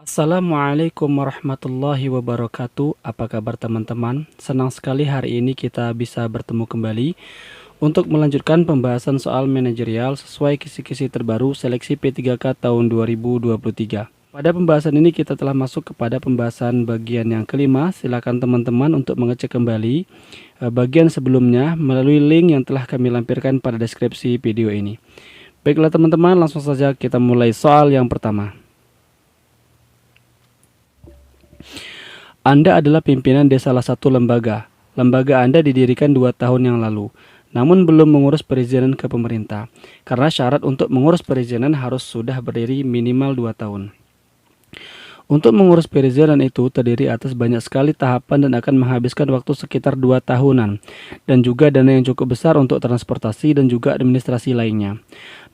Assalamualaikum warahmatullahi wabarakatuh. Apa kabar teman-teman? Senang sekali hari ini kita bisa bertemu kembali untuk melanjutkan pembahasan soal manajerial sesuai kisi-kisi terbaru seleksi P3K tahun 2023. Pada pembahasan ini kita telah masuk kepada pembahasan bagian yang kelima. Silakan teman-teman untuk mengecek kembali bagian sebelumnya melalui link yang telah kami lampirkan pada deskripsi video ini. Baiklah teman-teman, langsung saja kita mulai soal yang pertama. Anda adalah pimpinan di salah satu lembaga. Lembaga Anda didirikan 2 tahun yang lalu, namun belum mengurus perizinan ke pemerintah, karena syarat untuk mengurus perizinan harus sudah berdiri minimal 2 tahun. Untuk mengurus perizinan itu terdiri atas banyak sekali tahapan dan akan menghabiskan waktu sekitar 2 tahunan, dan juga dana yang cukup besar untuk transportasi dan juga administrasi lainnya.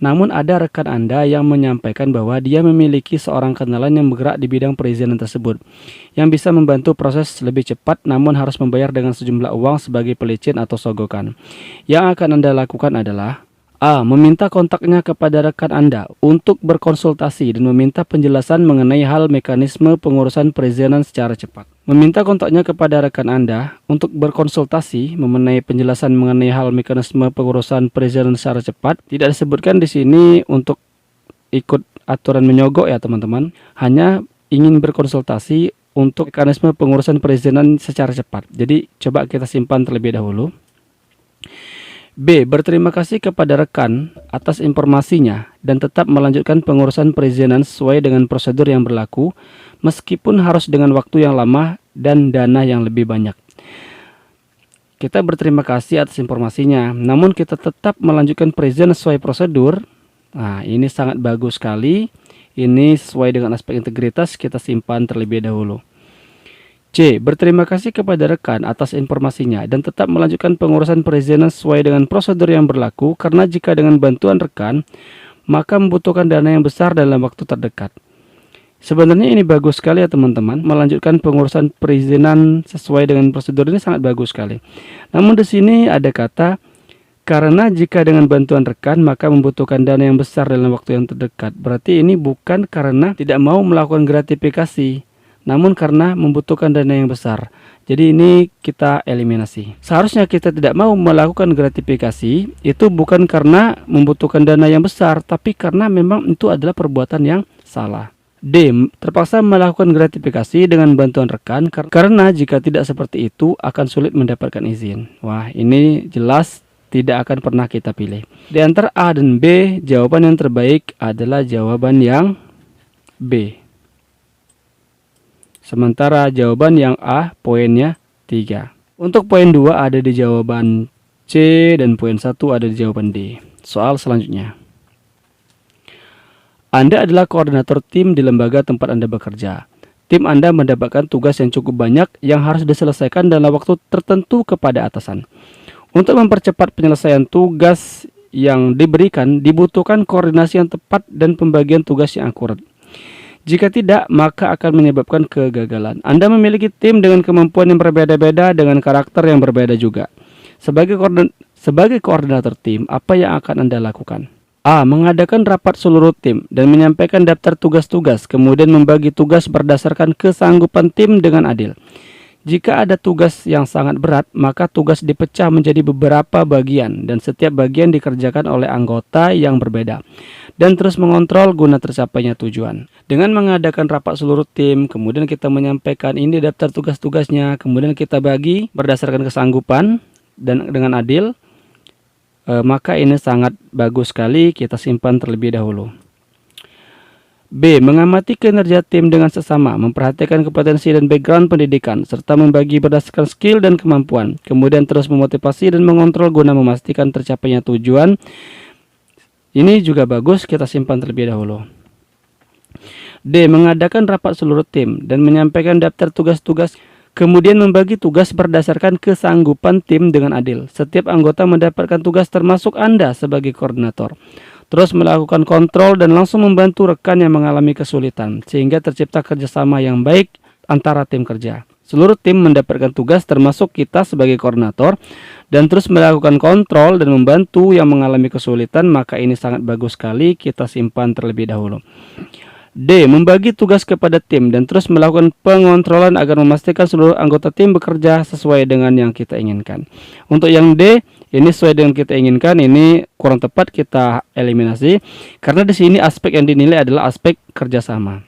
Namun ada rekan Anda yang menyampaikan bahwa dia memiliki seorang kenalan yang bergerak di bidang perizinan tersebut, yang bisa membantu proses lebih cepat namun harus membayar dengan sejumlah uang sebagai pelicin atau sogokan. Yang akan Anda lakukan adalah A. Meminta kontaknya kepada rekan Anda untuk berkonsultasi dan meminta penjelasan mengenai hal mekanisme pengurusan perizinan secara cepat. Meminta kontaknya kepada rekan Anda untuk berkonsultasi mengenai penjelasan mengenai hal mekanisme pengurusan perizinan secara cepat. Tidak disebutkan di sini untuk ikut aturan menyogok ya teman-teman. Hanya ingin berkonsultasi untuk mekanisme pengurusan perizinan secara cepat. Jadi coba kita simpan terlebih dahulu. B. Berterima kasih kepada rekan atas informasinya dan tetap melanjutkan pengurusan perizinan sesuai dengan prosedur yang berlaku, meskipun harus dengan waktu yang lama dan dana yang lebih banyak. Kita berterima kasih atas informasinya, namun kita tetap melanjutkan perizinan sesuai prosedur. Nah, ini sangat bagus sekali. Ini sesuai dengan aspek integritas, kita simpan terlebih dahulu. C. Berterima kasih kepada rekan atas informasinya dan tetap melanjutkan pengurusan perizinan sesuai dengan prosedur yang berlaku, karena jika dengan bantuan rekan, maka membutuhkan dana yang besar dalam waktu terdekat. Sebenarnya ini bagus sekali ya teman-teman, melanjutkan pengurusan perizinan sesuai dengan prosedur ini sangat bagus sekali. Namun di sini ada kata, karena jika dengan bantuan rekan, maka membutuhkan dana yang besar dalam waktu yang terdekat. Berarti ini bukan karena tidak mau melakukan gratifikasi, namun karena membutuhkan dana yang besar. Jadi ini kita eliminasi. Seharusnya kita tidak mau melakukan gratifikasi itu bukan karena membutuhkan dana yang besar, tapi karena memang itu adalah perbuatan yang salah. D. Terpaksa melakukan gratifikasi dengan bantuan rekan karena jika tidak seperti itu akan sulit mendapatkan izin. Wah, ini jelas tidak akan pernah kita pilih. Di antara A dan B, jawaban yang terbaik adalah jawaban yang B. Sementara jawaban yang A poinnya 3. Untuk poin 2 ada di jawaban C dan poin 1 ada di jawaban D. Soal selanjutnya. Anda adalah koordinator tim di lembaga tempat Anda bekerja. Tim Anda mendapatkan tugas yang cukup banyak yang harus diselesaikan dalam waktu tertentu kepada atasan. Untuk mempercepat penyelesaian tugas yang diberikan, dibutuhkan koordinasi yang tepat dan pembagian tugas yang akurat. Jika tidak, maka akan menyebabkan kegagalan. Anda memiliki tim dengan kemampuan yang berbeda-beda dengan karakter yang berbeda juga. Sebagai koordinator tim, apa yang akan Anda lakukan? A. Mengadakan rapat seluruh tim dan menyampaikan daftar tugas-tugas, kemudian membagi tugas berdasarkan kesanggupan tim dengan adil. Jika ada tugas yang sangat berat, maka tugas dipecah menjadi beberapa bagian dan setiap bagian dikerjakan oleh anggota yang berbeda dan terus mengontrol guna tercapainya tujuan. Dengan mengadakan rapat seluruh tim, kemudian kita menyampaikan ini daftar tugas-tugasnya, kemudian kita bagi berdasarkan kesanggupan dan dengan adil, maka ini sangat bagus sekali, kita simpan terlebih dahulu. B. Mengamati kinerja tim dengan sesama, memperhatikan kompetensi dan background pendidikan, serta membagi berdasarkan skill dan kemampuan, kemudian terus memotivasi dan mengontrol guna memastikan tercapainya tujuan. Ini juga bagus, kita simpan terlebih dahulu. D. Mengadakan rapat seluruh tim dan menyampaikan daftar tugas-tugas, kemudian membagi tugas berdasarkan kesanggupan tim dengan adil. Setiap anggota mendapatkan tugas termasuk Anda sebagai koordinator. Terus melakukan kontrol dan langsung membantu rekan yang mengalami kesulitan, sehingga tercipta kerjasama yang baik antara tim kerja. Seluruh tim mendapatkan tugas termasuk kita sebagai koordinator dan terus melakukan kontrol dan membantu yang mengalami kesulitan, maka ini sangat bagus sekali, kita simpan terlebih dahulu. D. Membagi tugas kepada tim dan terus melakukan pengontrolan agar memastikan seluruh anggota tim bekerja sesuai dengan yang kita inginkan. Untuk yang D, ini sesuai dengan kita inginkan, ini kurang tepat, kita eliminasi karena di sini aspek yang dinilai adalah aspek kerjasama.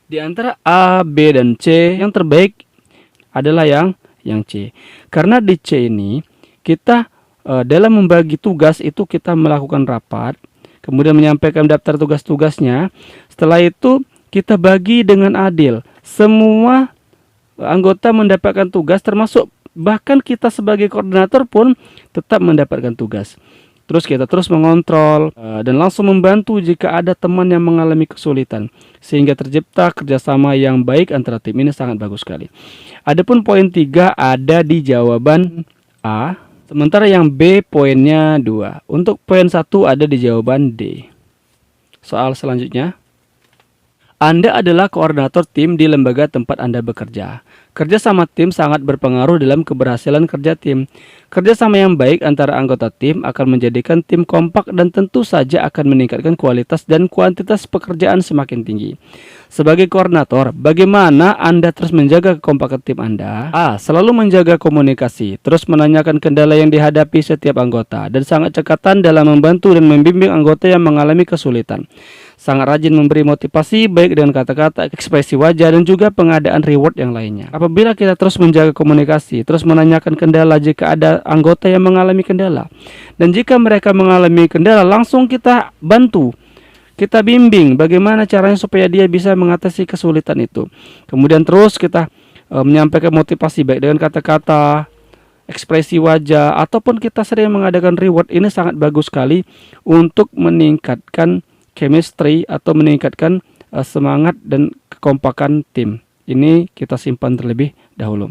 Di antara A, B, dan C, yang terbaik adalah yang C. Karena di C ini kita dalam membagi tugas itu kita melakukan rapat, kemudian menyampaikan daftar tugas-tugasnya. Setelah itu kita bagi dengan adil. Semua anggota mendapatkan tugas, termasuk bahkan kita sebagai koordinator pun tetap mendapatkan tugas. Terus kita terus mengontrol dan langsung membantu jika ada teman yang mengalami kesulitan, sehingga tercipta kerjasama yang baik antara tim. Ini sangat bagus sekali. Adapun poin 3 ada di jawaban A, sementara yang B poinnya 2. Untuk poin 1 ada di jawaban D. Soal selanjutnya. Anda adalah koordinator tim di lembaga tempat Anda bekerja. Kerja sama tim sangat berpengaruh dalam keberhasilan kerja tim. Kerjasama yang baik antara anggota tim akan menjadikan tim kompak dan tentu saja akan meningkatkan kualitas dan kuantitas pekerjaan semakin tinggi. Sebagai koordinator, bagaimana Anda terus menjaga kekompakan tim Anda? A. Selalu menjaga komunikasi, terus menanyakan kendala yang dihadapi setiap anggota, dan sangat cekatan dalam membantu dan membimbing anggota yang mengalami kesulitan. Sangat rajin memberi motivasi baik dengan kata-kata, ekspresi wajah, dan juga pengadaan reward yang lainnya. Apabila kita terus menjaga komunikasi, terus menanyakan kendala jika ada anggota yang mengalami kendala, dan jika mereka mengalami kendala, langsung kita bantu, kita bimbing bagaimana caranya supaya dia bisa mengatasi kesulitan itu. Kemudian terus kita menyampaikan motivasi baik dengan kata-kata, ekspresi wajah, ataupun kita sering mengadakan reward. Ini sangat bagus sekali untuk meningkatkan chemistry atau meningkatkan semangat dan kekompakan tim. Ini kita simpan terlebih dahulu.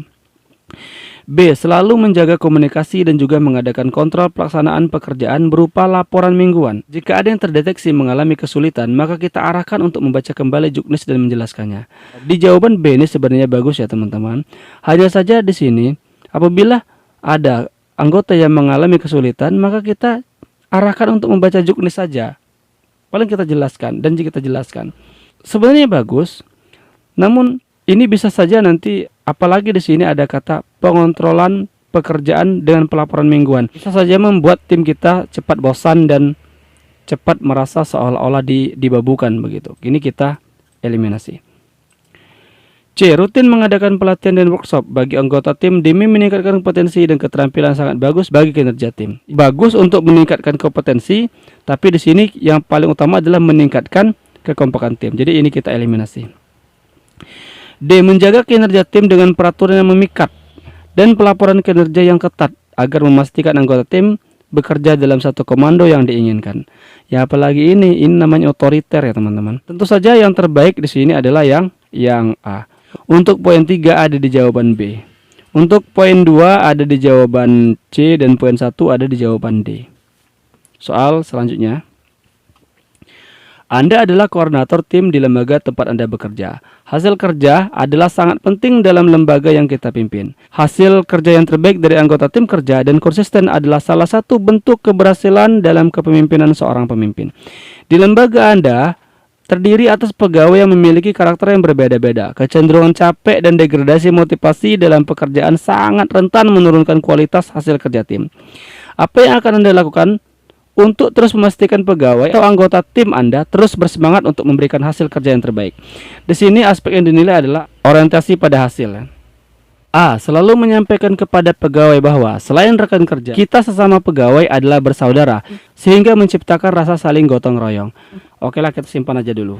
B. Selalu menjaga komunikasi dan juga mengadakan kontrol pelaksanaan pekerjaan berupa laporan mingguan. Jika ada yang terdeteksi mengalami kesulitan, maka kita arahkan untuk membaca kembali juknis dan menjelaskannya. Di jawaban B ini sebenarnya bagus ya teman-teman. Hanya saja di sini apabila ada anggota yang mengalami kesulitan, maka kita arahkan untuk membaca juknis saja. Paling kita jelaskan dan jika kita jelaskan. Sebenarnya bagus, namun ini bisa saja nanti, apalagi di sini ada kata pengontrolan pekerjaan dengan pelaporan mingguan, bisa saja membuat tim kita cepat bosan dan cepat merasa seolah-olah dibabukan begitu. Ini kita eliminasi. C. Rutin mengadakan pelatihan dan workshop bagi anggota tim demi meningkatkan kompetensi dan keterampilan. Sangat bagus bagi kinerja tim. Bagus untuk meningkatkan kompetensi, tapi di sini yang paling utama adalah meningkatkan kekompakan tim. Jadi ini kita eliminasi. D. Menjaga kinerja tim dengan peraturan yang memikat dan pelaporan kinerja yang ketat agar memastikan anggota tim bekerja dalam satu komando yang diinginkan. Ya apalagi ini namanya otoriter ya teman-teman. Tentu saja yang terbaik di sini adalah yang A. Untuk poin 3 ada di jawaban B. Untuk poin 2 ada di jawaban C dan poin 1 ada di jawaban D. Soal selanjutnya. Anda adalah koordinator tim di lembaga tempat Anda bekerja. Hasil kerja adalah sangat penting dalam lembaga yang kita pimpin. Hasil kerja yang terbaik dari anggota tim kerja dan konsisten adalah salah satu bentuk keberhasilan dalam kepemimpinan seorang pemimpin. Di lembaga Anda terdiri atas pegawai yang memiliki karakter yang berbeda-beda. Kecenderungan capek dan degradasi motivasi dalam pekerjaan sangat rentan menurunkan kualitas hasil kerja tim. Apa yang akan Anda lakukan untuk terus memastikan pegawai atau anggota tim Anda terus bersemangat untuk memberikan hasil kerja yang terbaik? Di sini aspek yang dinilai adalah orientasi pada hasil. A. Selalu menyampaikan kepada pegawai bahwa selain rekan kerja, kita sesama pegawai adalah bersaudara, sehingga menciptakan rasa saling gotong royong. Oke lah, kita simpan aja dulu.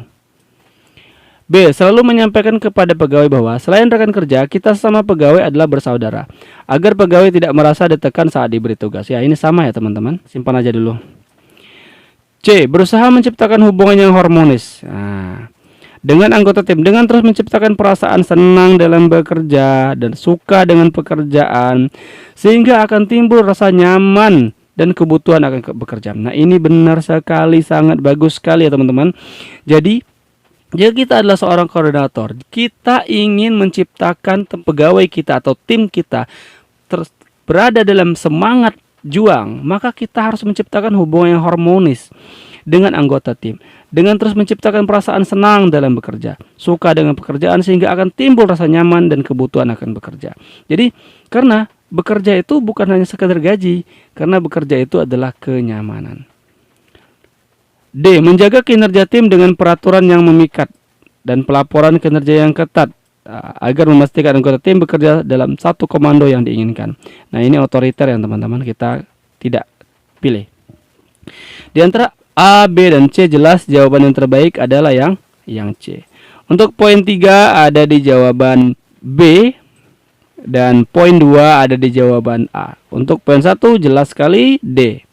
B. Selalu menyampaikan kepada pegawai bahwa selain rekan kerja, kita sesama pegawai adalah bersaudara, agar pegawai tidak merasa ditekan saat diberi tugas. Ya ini sama ya teman-teman, simpan aja dulu. C. Berusaha menciptakan hubungan yang harmonis dengan anggota tim, dengan terus menciptakan perasaan senang dalam bekerja dan suka dengan pekerjaan, sehingga akan timbul rasa nyaman dan kebutuhan akan bekerja. Nah ini benar sekali, sangat bagus sekali ya teman-teman. Jadi jika kita adalah seorang koordinator, kita ingin menciptakan pegawai kita atau tim kita terus berada dalam semangat juang, maka kita harus menciptakan hubungan yang harmonis dengan anggota tim, dengan terus menciptakan perasaan senang dalam bekerja, suka dengan pekerjaan sehingga akan timbul rasa nyaman dan kebutuhan akan bekerja. Jadi karena bekerja itu bukan hanya sekadar gaji, karena bekerja itu adalah kenyamanan. D. Menjaga kinerja tim dengan peraturan yang memikat dan pelaporan kinerja yang ketat agar memastikan anggota tim bekerja dalam satu komando yang diinginkan. Nah, ini otoriter yang teman-teman kita tidak pilih. Di antara A, B, dan C jelas jawaban yang terbaik adalah yang C. Untuk poin 3 ada di jawaban B dan poin 2 ada di jawaban A. Untuk poin 1 jelas sekali D.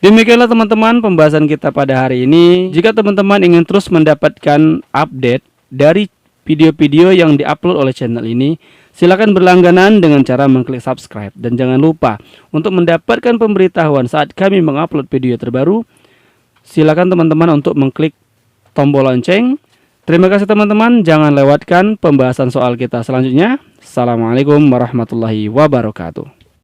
Demikianlah teman-teman pembahasan kita pada hari ini. Jika teman-teman ingin terus mendapatkan update dari video-video yang diupload oleh channel ini, silakan berlangganan dengan cara mengklik subscribe. Dan jangan lupa untuk mendapatkan pemberitahuan saat kami mengupload video terbaru, silakan teman-teman untuk mengklik tombol lonceng. Terima kasih teman-teman, jangan lewatkan pembahasan soal kita selanjutnya. Assalamualaikum warahmatullahi wabarakatuh.